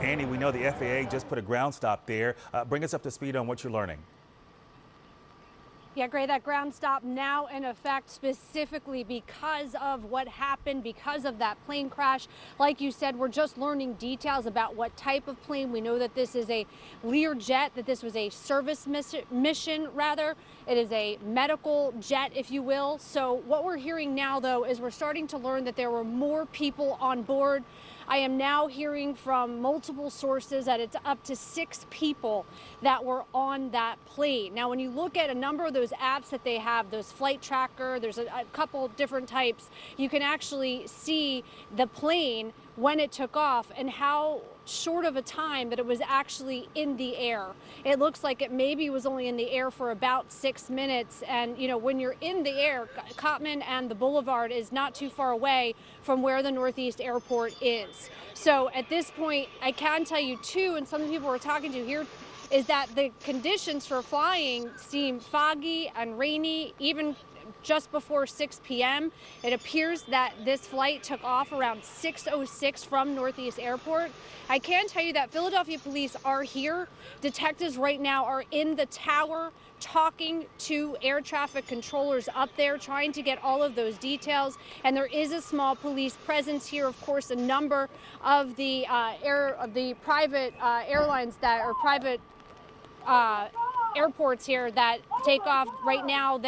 Annie, we know the FAA just put a ground stop there. Bring us up to speed on what you're learning. Yeah, Gray, that ground stop now in effect specifically because of what happened, because of that plane crash. Like you said, we're just learning details about what type of plane. We know that this is a Learjet, that this was a service mission, rather. It is a medical jet, if you will. So what we're hearing now, though, is we're starting to learn that there were more people on board. I am now hearing from multiple sources that it's up to 6 people that were on that plane. Now, when you look at a number of those apps that they have, those flight tracker, there's a couple different types, you can actually see the plane when it took off and how short of a time that it was actually in the air. It looks like it maybe was only in the air for about 6 minutes. And, you know, when you're in the air, Cottman and the Boulevard is not too far away from where the Northeast Airport is. So at this point, I can tell you too, and some of the people we're talking to here, is that the conditions for flying seem foggy and rainy, even just before 6 p.m. It appears that this flight took off around 6:06 from Northeast Airport. I can tell you that Philadelphia police are here. Detectives right now are in the tower talking to air traffic controllers up there, trying to get all of those details. And there is a small police presence here. Of course, a number of the private airlines that are private airports here that take off right now.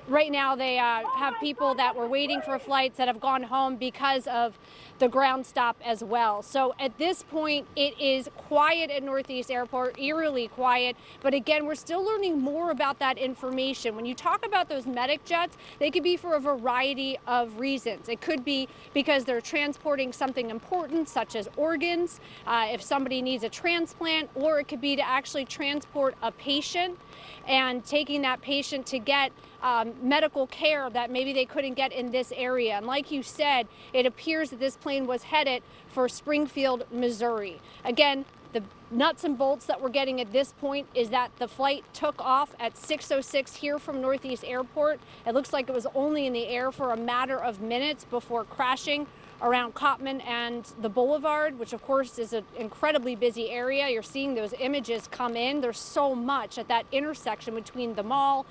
Right now, they have people that were waiting for flights that have gone home because of the ground stop as well. So at this point, it is quiet at Northeast Airport, eerily quiet. But again, we're still learning more about that information. When you talk about those medic jets, they could be for a variety of reasons. It could be because they're transporting something important, such as organs, if somebody needs a transplant, or it could be to actually transport a patient and taking that patient to get medical care that maybe they couldn't get in this area. And like you said, it appears that this plane was headed for Springfield, Missouri. Again, the nuts and bolts that we're getting at this point is that the flight took off at 6:06 here from Northeast Airport. It looks like it was only in the air for a matter of minutes before crashing around Cottman and the Boulevard, which of course is an incredibly busy area. You're seeing those images come in. There's so much at that intersection between the mall,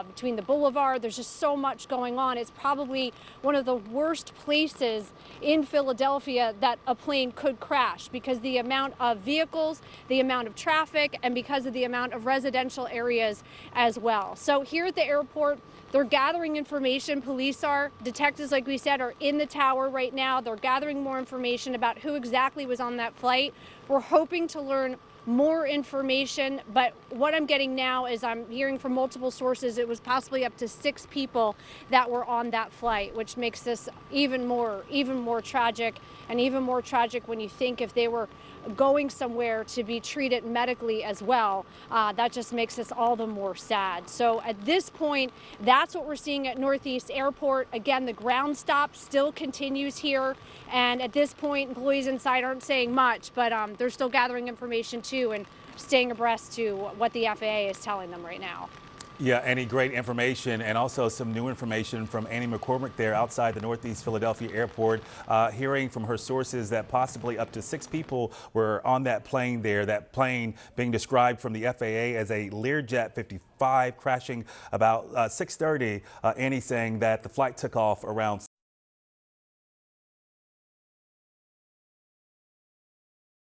between the Boulevard. There's just so much going on. It's probably one of the worst places in Philadelphia that a plane could crash because the amount of vehicles, the amount of traffic, and because of the amount of residential areas as well. So here at the airport, they're gathering information. Police are. Detectives, like we said, are in the tower right now. They're gathering more information about who exactly was on that flight. We're hoping to learn more information, but what I'm getting now is I'm hearing from multiple sources it was possibly up to 6 people that were on that flight, which makes this even more tragic, and even more tragic when you think if they were going somewhere to be treated medically as well. That just makes this all the more sad. So at this point, that's what we're seeing at Northeast Airport. Again, the ground stop still continues here, and at this point, employees inside aren't saying much, but they're still gathering information too and staying abreast to what the FAA is telling them right now. Yeah, Annie, great information, and also some new information from Annie McCormick there outside the Northeast Philadelphia Airport, hearing from her sources that possibly up to 6 people were on that plane there, that plane being described from the FAA as a Learjet 55 crashing about 6:30. Annie saying that the flight took off around